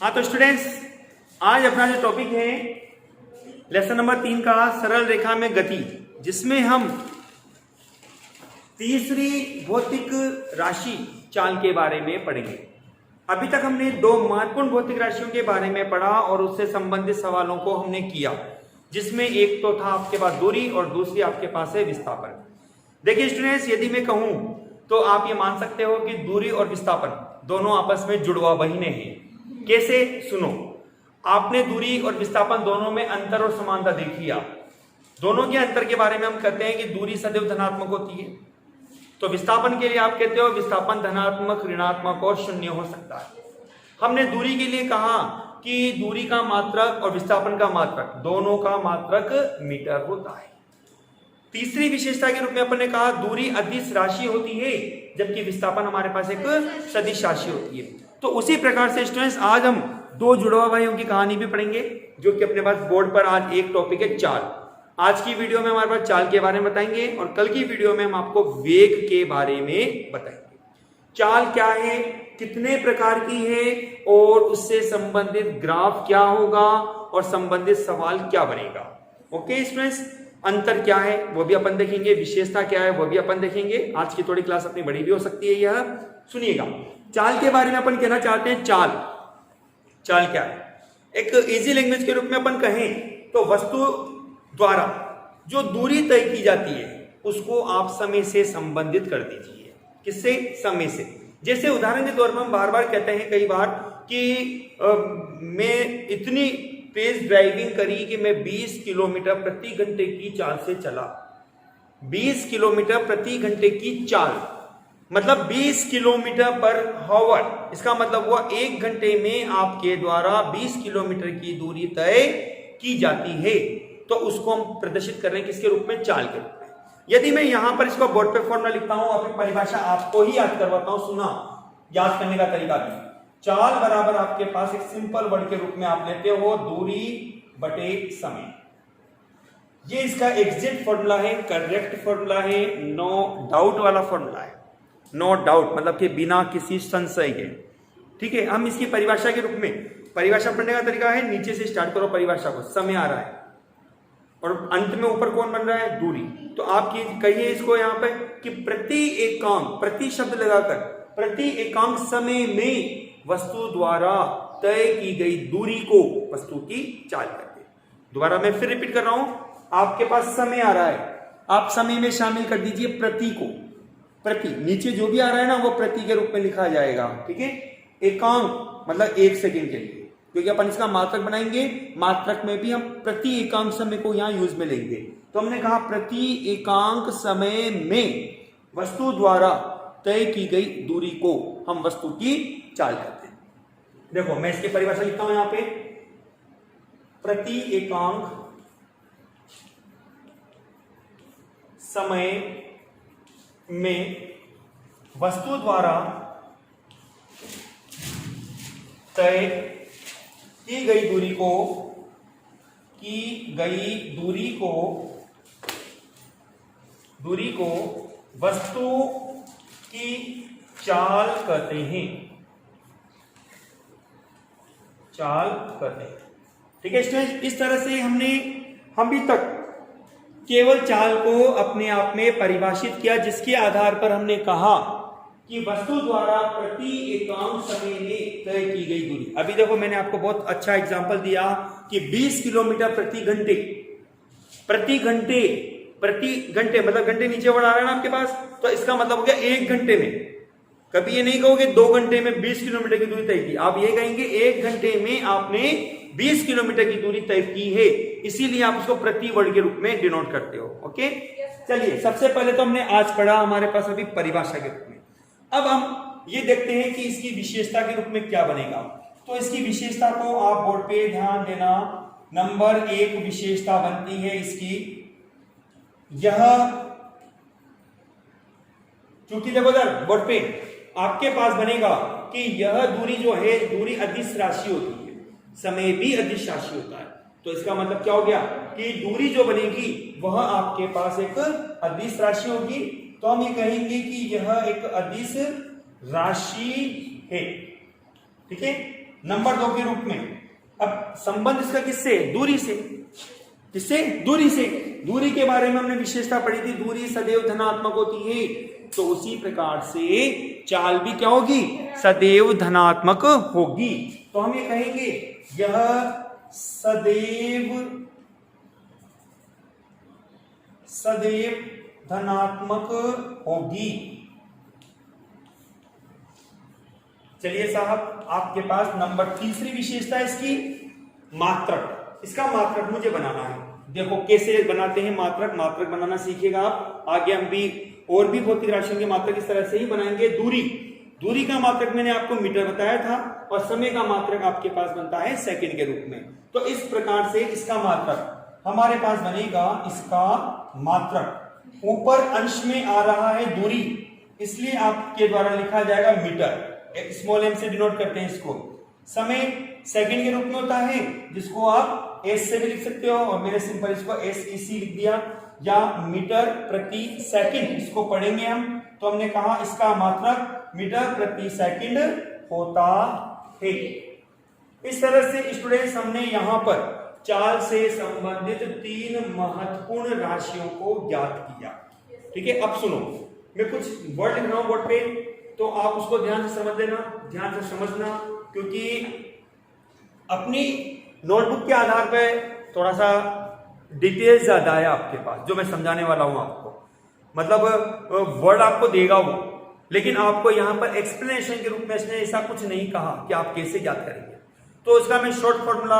हाँ तो स्टूडेंट्स, आज अपना जो टॉपिक है लेसन नंबर 3 का सरल रेखा में गति, जिसमें हम तीसरी भौतिक राशि चाल के बारे में पढ़ेंगे। अभी तक हमने दो महत्वपूर्ण भौतिक राशियों के बारे में पढ़ा और उससे संबंधित सवालों को हमने किया, जिसमें एक तो था आपके पास दूरी और दूसरी आपके पास है विस्थापन। देखिए स्टूडेंट्स, यदि मैं कहूं तो आप ये मान सकते हो कि दूरी और विस्थापन दोनों आपस में जुड़वा बहिने हैं। कैसे? सुनो, आपने दूरी और विस्थापन दोनों में अंतर और समानता देखी। आप दोनों के अंतर के बारे में हम कहते हैं कि दूरी सदैव धनात्मक होती है, तो विस्थापन के लिए आप कहते हो विस्थापन धनात्मक, ऋणात्मक और शून्य हो सकता है। हमने दूरी के लिए कहा कि दूरी का मात्रक और विस्थापन का मात्रक दोनों का मात्रक मीटर होता है। तीसरी विशेषता के रूप में अपन ने कहा दूरी अदिश राशि होती है, जबकि विस्थापन हमारे पास एक सदिश राशि होती है। तो उसी प्रकार से स्टूडेंट्स, आज हम दो जुड़वा भाइयों की कहानी भी पढ़ेंगे, जो कि अपने पास बोर्ड पर आज एक टॉपिक है चाल। आज की वीडियो में हमारे पास चाल के बारे में बताएंगे और कल की वीडियो में हम आपको वेग के बारे में बताएंगे। चाल क्या है, कितने प्रकार की है और उससे संबंधित ग्राफ क्या होगा और संबंधित सवाल क्या बनेगा। ओके स्टूडेंट्स, अंतर क्या है वो भी अपन देखेंगे, विशेषता क्या है वो भी अपन देखेंगे। आज की थोड़ी क्लास अपनी बड़ी भी हो सकती है। यह सुनिएगा, चाल के बारे में अपन कहना चाहते हैं। चाल क्या है? एक इजी लैंग्वेज के रूप में अपन कहें तो वस्तु द्वारा जो दूरी तय की जाती है उसको आप समय से संबंधित कर दीजिए। किससे? समय से। जैसे उदाहरण के तौर पर हम बार बार कहते हैं कई बार कि मैं इतनी तेज ड्राइविंग करी कि मैं 20 किलोमीटर प्रति घंटे की चाल से चला। 20 किलोमीटर प्रति घंटे की चाल मतलब 20 किलोमीटर पर हावर। इसका मतलब हुआ 1 घंटे में आपके द्वारा 20 किलोमीटर की दूरी तय की जाती है। तो उसको हम प्रदर्शित कर रहे हैं किसके रूप में? चाल के रूप में। यदि मैं यहां पर इसको बोर्ड पे फॉर्मूला लिखता हूं, अपनी परिभाषा आपको ही याद करवाता हूं, सुना, याद करने का तरीका भी। चाल बराबर आपके पास एक सिंपल वर्ड के रूप में आप लेते हो दूरी बटे समय। ये इसका एग्जैक्ट फॉर्मूला है, करेक्ट फॉर्मूला है, नो डाउट वाला फॉर्मूला है। नो डाउट मतलब कि बिना किसी संशय के। ठीक है, हम इसकी परिभाषा के रूप में, परिभाषा पढ़ने का तरीका है नीचे से स्टार्ट करो परिभाषा को। समय आ रहा है और अंत में ऊपर कौन बन रहा है? दूरी। तो आप कहिए इसको यहां पे कि प्रति एकांक, प्रति शब्द लगाकर, प्रति एकांक समय में वस्तु द्वारा तय की गई दूरी को वस्तु की चाल कहते हैं। दोबारा मैं फिर रिपीट कर रहा हूं, आपके पास समय आ रहा है, आप समय में शामिल कर दीजिए प्रति को। प्रति, नीचे जो भी आ रहा है ना वो प्रति के रूप में लिखा जाएगा। ठीक है, एकांक मतलब 1 सेकेंड के लिए, क्योंकि अपन इसका मात्रक बनाएंगे, मात्रक में भी हम प्रति एकांक समय को यहां यूज में लेंगे। तो हमने कहा प्रति एकांक समय में वस्तु द्वारा तय की गई दूरी को हम वस्तु की चाल कहते हैं। देखो मैं इसकी परिभाषा लिखता हूं यहां पे, प्रति एकांक समय में वस्तु द्वारा तय की गई दूरी को वस्तु की चाल कहते हैं। चाल कहते हैं। ठीक है स्टूडेंट, इस तरह से हम भी तक केवल चाल को अपने आप में परिभाषित किया, जिसके आधार पर हमने कहा कि वस्तु द्वारा प्रति एकांक समय में तय की गई दूरी। अभी देखो मैंने आपको बहुत अच्छा एग्जांपल दिया कि 20 किलोमीटर प्रति घंटे मतलब घंटे नीचे बढ़ा रहा है ना आपके पास, तो इसका मतलब हो गया 1 घंटे में। कभी ये नहीं कहोगे 2 घंटे में 20 किलोमीटर की दूरी तय की, आप ये कहेंगे 1 घंटे में आपने 20 किलोमीटर की दूरी तय की है, इसीलिए आप उसको प्रति वर्ड के रूप में डिनोट करते हो। ओके, चलिए सबसे पहले तो हमने आज पढ़ा हमारे पास अभी परिभाषा के रूप में। अब हम ये देखते हैं कि इसकी विशेषता के रूप में क्या बनेगा। तो इसकी विशेषता को आप बोर्ड पे ध्यान देना। नंबर 1 विशेषता बनती है इसकी, यह चूंकि देखो सर बोर्ड पे आपके पास बनेगा कि यह दूरी जो है दूरी अदिश राशि होती है, समय भी अदिश राशि होता है। तो इसका मतलब क्या हो गया कि दूरी जो बनेगी वह आपके पास एक अदिश राशि होगी। तो हम ये कहेंगे कि यह एक अदिश राशि है। ठीक है, नंबर 2 के रूप में। अब संबंध इसका किससे? दूरी से। किससे? दूरी से। दूरी के बारे में हमने विशेषता पढ़ी थी, दूरी सदैव धनात्मक होती है। तो उसी प्रकार से चाल भी क्या होगी? सदैव धनात्मक होगी। तो हम ये कहेंगे यह सदैव धनात्मक होगी। चलिए साहब, आपके पास नंबर तीसरी विशेषता है इसकी मात्रक। इसका मात्रक मुझे बनाना है। देखो कैसे बनाते हैं मात्रक। मात्रक बनाना सीखिएगा आप। आगे हम भी और भी भौतिक राशियों के मात्रक इस तरह से ही बनाएंगे। दूरी का मात्रक मैंने आपको मीटर बताया था, और समय का मात्रक आपके पास बनता है सेकंड के रूप में। तो इस प्रकार से इसका मात्रक हमारे पास बनेगा। इसका मात्रक ऊपर अंश में आ रहा है दूरी, इसलिए आपके द्वारा लिखा जाएगा मीटर। स्मॉल एम से डिनोट करते हैं इसको। समय सेकंड के रूप में होता है, जिसको आप एस से भी लिख सकते हो, और मैंने सिंपल इसको SEC लिख दिया, या मीटर प्रति सेकंड इसको पढ़ेंगे हम। तो हमने कहा इसका मात्रक मीटर प्रति सेकंड होता है। इस तरह से स्टूडेंट्स हमने यहां पर चाल से संबंधित 3 महत्वपूर्ण राशियों को ज्ञात किया। ठीक है, अब सुनो, मैं कुछ वर्ड लिख रहा हूं बोर्ड पे, तो आप उसको ध्यान से समझ लेना, ध्यान से समझना, क्योंकि अपनी नोटबुक के आधार पर थोड़ा सा डिटेल ज्यादा है आपके पास जो मैं समझाने वाला हूं आपको। मतलब वर्ड आपको देगा वो, लेकिन आपको यहां पर एक्सप्लेनेशन के रूप में इसने ऐसा कुछ नहीं कहा कि आप कैसे ज्ञात करेंगे। तो इसका मैं शॉर्ट फॉर्मूला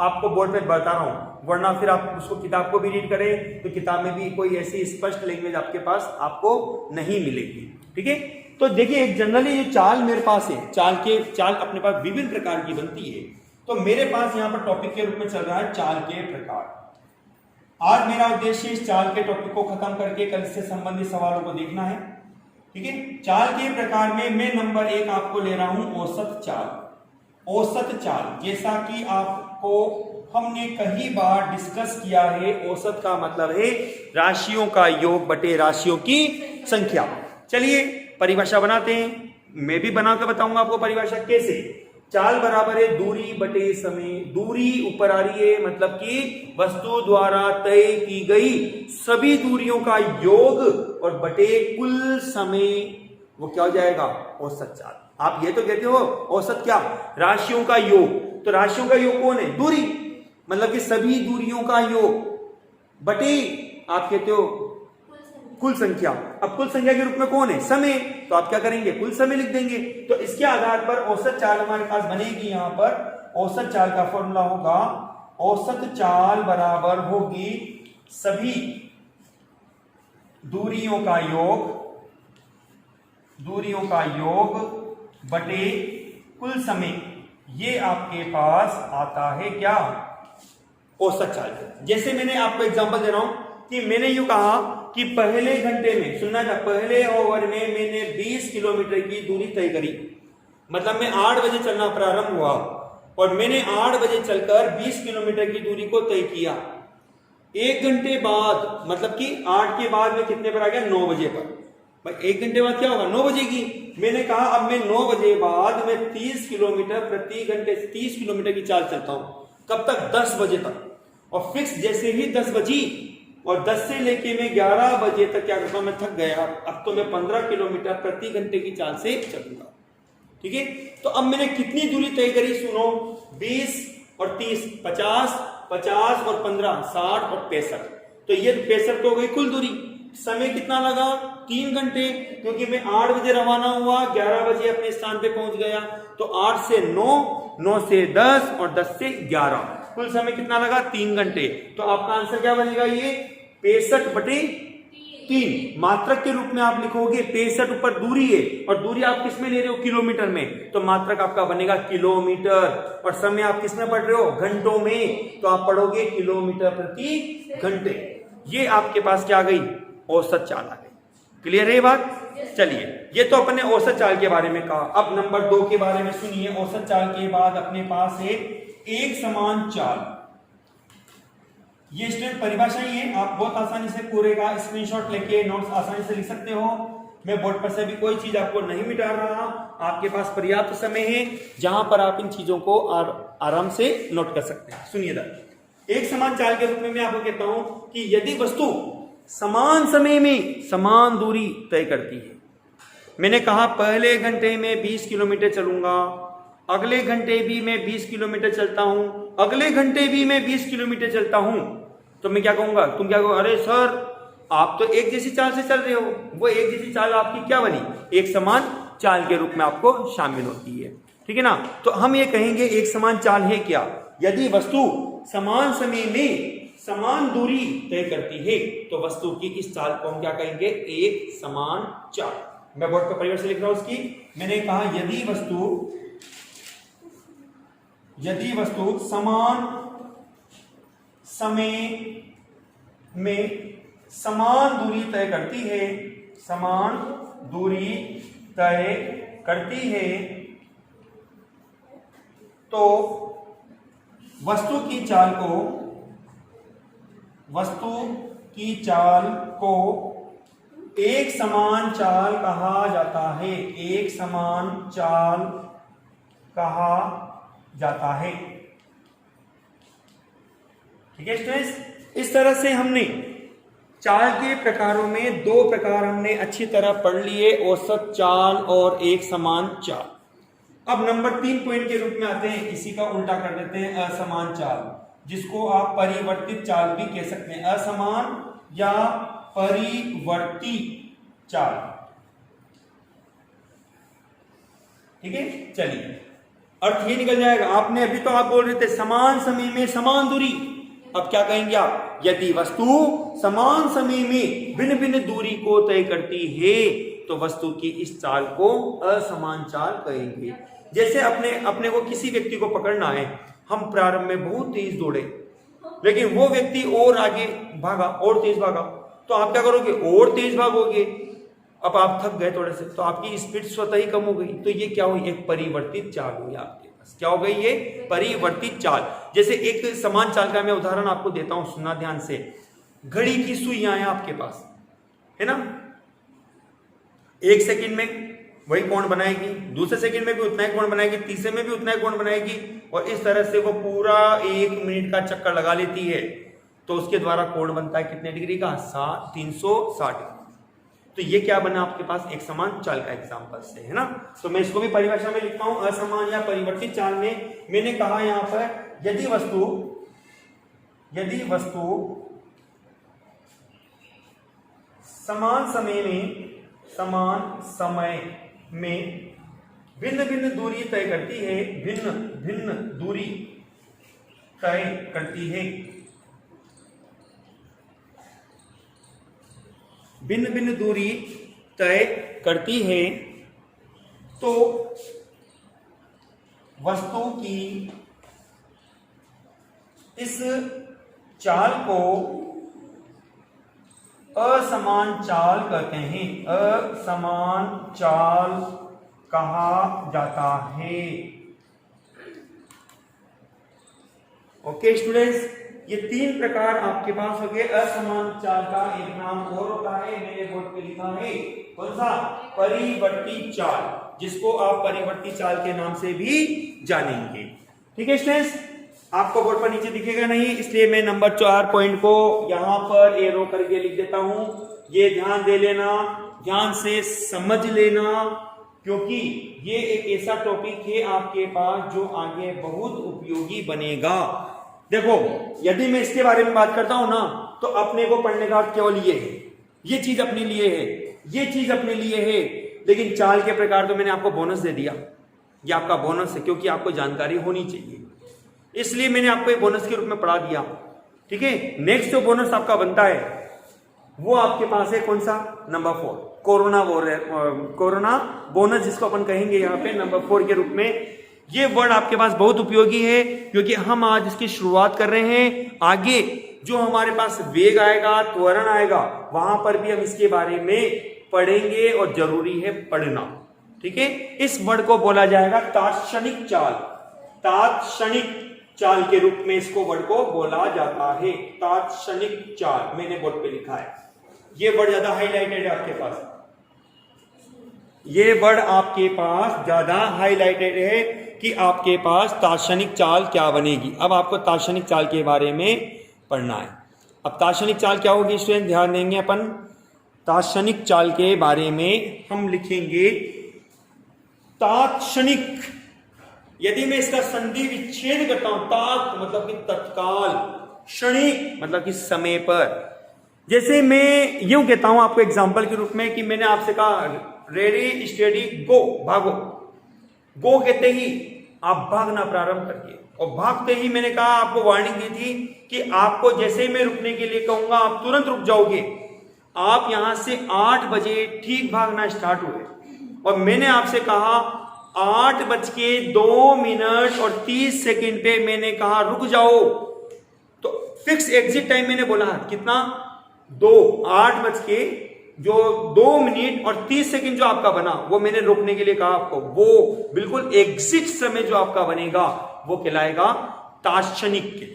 आपको बोर्ड पे बता रहा हूं, वरना फिर आप उसको किताब को भी रीड करें तो किताब में भी कोई ऐसी स्पष्ट लैंग्वेज आपके पास आपको नहीं मिलेगी। ठीक है, तो देखिए एक जनरली जो चाल मेरे पास है, चाल अपने पास विभिन्न प्रकार की बनती है। तो मेरे पास यहाँ पर टॉपिक के रूप में चल रहा है चाल के प्रकार। आज मेरा उद्देश्य इस चाल के टॉपिक को खत्म करके कल से संबंधित सवालों को देखना है। ठीक है, चाल के प्रकार में मैं नंबर 1 आपको ले रहा हूं औसत चाल। औसत चाल, जैसा कि आपको हमने कई बार डिस्कस किया है, औसत का मतलब है राशियों का योग बटे राशियों की संख्या। चलिए परिभाषा बनाते हैं, मैं भी बना के बताऊंगा आपको परिभाषा कैसे। चाल बराबर है दूरी बटे समय। दूरी ऊपर आ रही है, मतलब कि वस्तु द्वारा तय की गई सभी दूरियों का योग और बटे कुल समय, वो क्या हो जाएगा? औसत चाल। आप ये तो कहते हो औसत क्या? राशियों का योग। तो राशियों का योग कौन है? दूरी, मतलब कि सभी दूरियों का योग बटे आप कहते हो कुल संख्या। अब कुल संख्या के रूप में कौन है? समय। तो आप क्या करेंगे? कुल समय लिख देंगे। तो इसके आधार पर औसत चाल हमारे पास बनेगी। यहां पर औसत चाल का फॉर्मूला होगा, औसत चाल बराबर होगी सभी दूरियों का योग बटे कुल समय। ये आपके पास आता है क्या? औसत चाल। जैसे मैंने आपको एग्जांपल दे रहा हूं कि मैंने यूं कहा कि पहले घंटे में, सुनना था, पहले ओवर में मैंने 20 किलोमीटर की दूरी तय करी। मतलब मैं 8 बजे चलना प्रारंभ हुआ और मैंने 8 बजे चलकर 20 किलोमीटर की दूरी को तय किया। 1 घंटे बाद, मतलब कि 8 के बाद मैं कितने पर आ गया? 9 बजे पर। भाई 1 घंटे बाद क्या होगा? 9 बजे की। मैंने कहा अब मैं 9 बजे बाद मैं 30 किलोमीटर प्रति घंटे 30 किलोमीटर की चाल चलता हूं। कब तक? 10 बजे तक। और फिक्स जैसे ही 10 बजी और 10 से लेके मैं 11 बजे तक क्या करता हूं? मैं थक गया, अब तो मैं 15 किलोमीटर प्रति घंटे की चाल से चलूंगा। ठीक है, तो अब मैंने कितनी दूरी तय करी? सुनो, 20 और 30, 50 और 15, 60 और 65। तो ये 65 तो हो गई कुल दूरी। समय कितना लगा? 3 घंटे, क्योंकि मैं 8 बजे रवाना हुआ, 11 बजे अपने स्थान पे पहुंच गया। तो 8 से 9, 9 से 10 और 10 से 11, कुल समय कितना लगा? 3 घंटे। तो आपका आंसर क्या बनेगा? ये 65/3 मात्रक के रूप में आप लिखोगे। 65 ऊपर दूरी है, और दूरी आप किस में ले रहे हो? किलोमीटर में। तो मात्रक आपका बनेगा किलोमीटर, और समय आप किस में पढ़ रहे हो? घंटों में। तो आप पढ़ोगे किलोमीटर प्रति घंटे। ये आपके पास क्या आ गई? औसत चाल आ गई। क्लियर है ये बात? चलिए, ये तो अपने औसत चाल के बारे में कहा। अब नंबर 2 के बारे में सुनिए। औसत चाल के बाद अपने पास है एक समान चाल। ये स्टूडेंट परिभाषा ही है, आप बहुत आसानी से पूरे का स्क्रीनशॉट लेके नोट्स आसानी से लिख सकते हो मैं बोर्ड पर से भी कोई चीज आपको नहीं मिटा रहा, आपके पास पर्याप्त समय है जहां पर आप इन चीजों को आराम से नोट कर सकते हैं। सुनिएगा, एक समान चाल के रूप में मैं आपको कहता हूं कि यदि वस्तु समान समय में समान दूरी तय करती है, मैंने कहा पहले घंटे में 20 किलोमीटर चलूंगा, अगले घंटे भी मैं 20 किलोमीटर चलता हूं, अगले घंटे भी मैं 20 किलोमीटर चलता हूं, तो मैं क्या कहूंगा, तुम क्या कहोगे, अरे सर आप तो एक जैसी चाल से चल रहे हो। वो एक जैसी चाल आपकी क्या बनी, एक समान चाल के रूप में आपको शामिल होती है, ठीक है ना। तो हम ये कहेंगे एक समान चाल है क्या, यदि वस्तु समान समय में समान दूरी तय करती है तो वस्तु की इस चाल को हम क्या कहेंगे, एक समान चाल। मैं बोर्ड पर परिभाषा से लिख रहा हूं उसकी, मैंने कहा यदि वस्तु समान समय में समान दूरी तय करती है, समान दूरी तय करती है, तो वस्तु की चाल को एक समान चाल कहा जाता है, एक समान चाल कहा जाता है। ठीक है स्टूडेंट्स, इस तरह से हमने चाल के प्रकारों में दो प्रकार हमने अच्छी तरह पढ़ लिए, औसत चाल और एक समान चाल। अब नंबर 3 पॉइंट के रूप में आते हैं, इसी का उल्टा कर देते हैं, असमान चाल, जिसको आप परिवर्तित चाल भी कह सकते हैं, असमान या परिवर्ती चाल। ठीक है, चलिए अर्थ ये निकल जाएगा। आपने अभी तो आप बोल रहे थे समान समय में समान दूरी, अब क्या कहेंगे आप, यदि वस्तु समान समय में भिन्न भिन्न दूरी को तय करती है तो वस्तु की इस चाल को असमान चाल कहेंगे। जैसे अपने को किसी व्यक्ति को पकड़ना है, हम प्रारंभ में बहुत तेज दौड़े, लेकिन वो व्यक्ति और आगे भागा और तेज भागा, तो आप क्या करोगे, और तेज भागोगे। अब आप थक गए थोड़े से, तो आपकी स्पीड स्वतः ही कम हो गई, तो ये क्या हुई, एक परिवर्तित चाल हुई आपके पास। क्या हो गई, ये परिवर्तित चाल। जैसे एक समान चाल का मैं उदाहरण आपको देता हूं, सुनना ध्यान से। घड़ी की सुइयां हैं आपके पास, है ना, 1 सेकंड में वही कोण बनाएगी, दूसरे सेकंड में भी उतना ही कोण बनाएगी, तीसरे में भी उतना ही कोण बनाएगी, और इस तरह से वो पूरा 1 मिनट का चक्कर लगा लेती है, तो उसके द्वारा कोण बनता है कितने डिग्री का, 360 डिग्री। तो ये क्या बना आपके पास, एक समान चाल का एग्जांपल से, है ना। तो मैं इसको भी परिभाषा में लिखता हूं, असमान या परिवर्तित चाल में मैंने कहा यहां पर यदि वस्तु समान समय में भिन्न भिन्न दूरी तय करती है, भिन्न भिन्न दूरी तय करती है, भिन्न भिन्न दूरी तय करती है, तो वस्तु की इस चाल को असमान चाल कहते हैं, असमान चाल कहा जाता है। ओके स्टूडेंट्स, ये 3 प्रकार आपके पास हो गए असमान चाल का। एक नाम और होता है, मेरे बोर्ड पे लिखा है, कौन सा, परिवर्ती चाल, जिसको आप परिवर्ती चाल के नाम से भी जानेंगे। ठीक है स्टूडेंट्स, आपको बोर्ड पर नीचे दिखेगा नहीं, इसलिए मैं नंबर 4 पॉइंट को यहां पर एरो करके लिख देता हूं। ये ध्यान दे लेना, ध्यान से समझ लेना, क्योंकि ये एक ऐसा टॉपिक है आपके पास जो आगे बहुत उपयोगी बनेगा। देखो, यदि मैं इसके बारे में बात करता हूं ना, तो अपने को पढ़ने का केवल ये है, ये चीज अपने लिए है, ये चीज अपने लिए है, लेकिन चाल के प्रकार तो मैंने आपको बोनस दे दिया, ये आपका बोनस है, क्योंकि आपको जानकारी होनी चाहिए, इसलिए मैंने आपको एक बोनस के रूप में पढ़ा दिया। ठीक है, नेक्स्ट जो बोनस आपका बनता है वो आपके पास है, कौन सा, नंबर 4, कोरोना बोनस, जिसको अपन कहेंगे यहाँ पे नंबर 4 के रूप में। ये वर्ड आपके पास बहुत उपयोगी है, क्योंकि हम आज इसकी शुरुआत कर रहे हैं। आगे जो हमारे पास वेग आएगा, त्वरण आएगा, वहां पर भी हम इसके बारे में पढ़ेंगे और जरूरी है पढ़ना। ठीक है, इस वर्ड को बोला जाएगा तात्क्षणिक चाल, तात्क्षणिक चाल के रूप में इसको वर्ड को बोला जाता है, तात्क्षणिक चाल, मैंने बोर्ड पे लिखा है। ये वर्ड ज्यादा हाईलाइटेड है आपके पास, ये वर्ड आपके पास ज्यादा हाईलाइटेड है कि आपके पास दार्शनिक चाल क्या बनेगी। अब आपको दार्शनिक चाल के बारे में पढ़ना है। अब दार्शनिक चाल क्या होगी स्टूडेंट, ध्यान देंगे अपन। दार्शनिक चाल के बारे में हम लिखेंगे तात्क्षणिक। यदि मैं इसका संधि विच्छेद करता हूं, तात मतलब कि तत्काल, क्षणिक मतलब कि समय पर। जैसे मैं यूं कहता हूं आपको एग्जांपल के रूप में कि मैंने आपसे कहा रेडी स्टेडी गो, भागो। गो कहते ही आप भागना प्रारंभ करिए, और भागते ही मैंने कहा आपको वार्निंग दी थी कि आपको जैसे मैं रुकने के लिए कहूंगा आप तुरंत रुक जाओगे। आप यहां से 8 बजे ठीक भागना स्टार्ट हुए, और मैंने आपसे कहा 8:02 और 30 सेकंड पे मैंने कहा रुक जाओ। तो फिक्स एग्जिट टाइम मैंने बोला कितना, 8:02 और 30 सेकंड जो आपका बना वो मैंने रोकने के लिए कहा आपको। वो बिल्कुल एग्जिट समय जो आपका बनेगा वो कहलाएगा तात्क्षणिक के।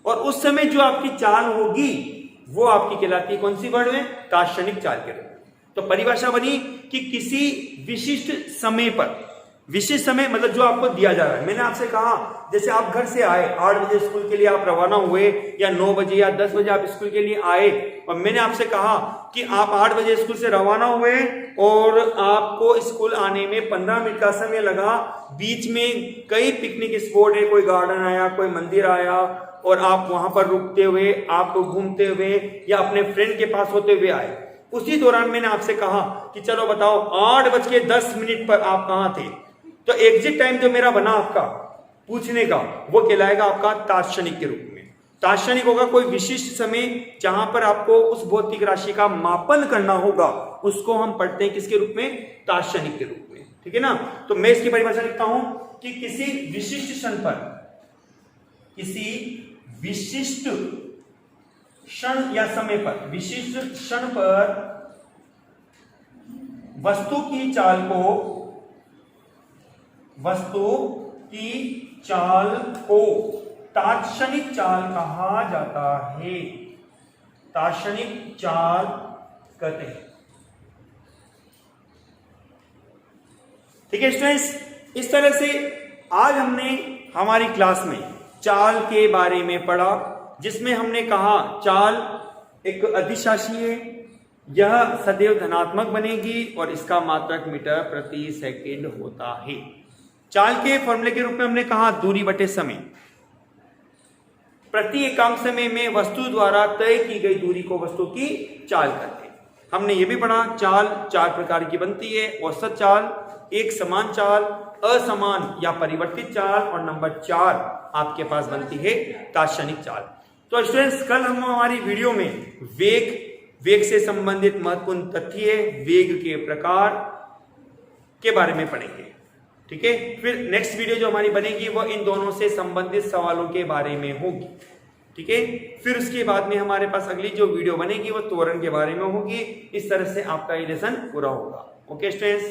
और उस समय जो आपकी चाल होगी वो आपकी कहलाती है कौन सी वर्ड में, तात्क्षणिक चाल के रूप में। तो परिभाषा बनी कि किसी विशिष्ट समय पर, विशिष्ट समय मतलब जो आपको दिया जा रहा है। मैंने आपसे कहा जैसे आप घर से आए 8 बजे स्कूल के लिए आप रवाना हुए, या 9 बजे या 10 बजे आप स्कूल के लिए आए, और मैंने आपसे कहा कि आप 8 बजे स्कूल से रवाना हुए और आपको स्कूल आने में 15 मिनट का समय लगा। बीच में कई पिकनिक स्पॉट है, कोई गार्डन आया, कोई मंदिर आया, और आप वहां पर रुकते हुए, आप घूमते हुए या अपने फ्रेंड के पास होते हुए आए। उसी दौरान मैंने आपसे कहा कि चलो बताओ 8:10 पर आप कहां थे। तो एग्जिट टाइम जो मेरा बना आपका पूछने का वो कहलाएगा आपका तात्क्षणिक के रूप में। तात्क्षणिक होगा कोई विशिष्ट समय जहां पर आपको उस भौतिक राशि का मापन करना होगा, उसको हम पढ़ते हैं किसके रूप में, तात्क्षणिक के रूप में। ठीक है ना। तो मैं इसकी परिभाषा लिखता हूं कि किसी विशिष्ट क्षण पर, किसी विशिष्ट क्षण या समय पर, विशिष्ट क्षण पर वस्तु की चाल को तात्क्षणिक चाल कहा जाता है। तात्क्षणिक चाल कहते हैं। ठीक है स्टूडेंट्स, इस तरह से आज हमने हमारी क्लास में चाल के बारे में पढ़ा, जिसमें हमने कहा चाल एक अदिश राशि है, यह सदैव धनात्मक बनेगी और इसका मात्रक मीटर प्रति सेकंड होता है। चाल के फॉर्मूले के रूप में हमने कहा दूरी बटे समय। प्रति एकांक समय में वस्तु द्वारा तय की गई दूरी को वस्तु की चाल कहते हैं। हमने ये भी पढ़ा चाल 4 प्रकार की बनती है, औसत चाल, एक समान चाल, असमान या परिवर्तित चाल, और नंबर 4 आपके पास बनती है तात्क्षणिक चाल। तो स्टूडेंट्स कल हम हमारी वीडियो में वेग से संबंधित महत्वपूर्ण तथ्य, वेग के प्रकार के बारे में पढ़ेंगे। ठीक है, फिर नेक्स्ट वीडियो जो हमारी बनेगी वो इन दोनों से संबंधित सवालों के बारे में होगी। ठीक है, फिर उसके बाद में हमारे पास अगली जो वीडियो बनेगी वो त्वरण के बारे में होगी। इस तरह से आपका ये लेसन पूरा होगा। Okay students.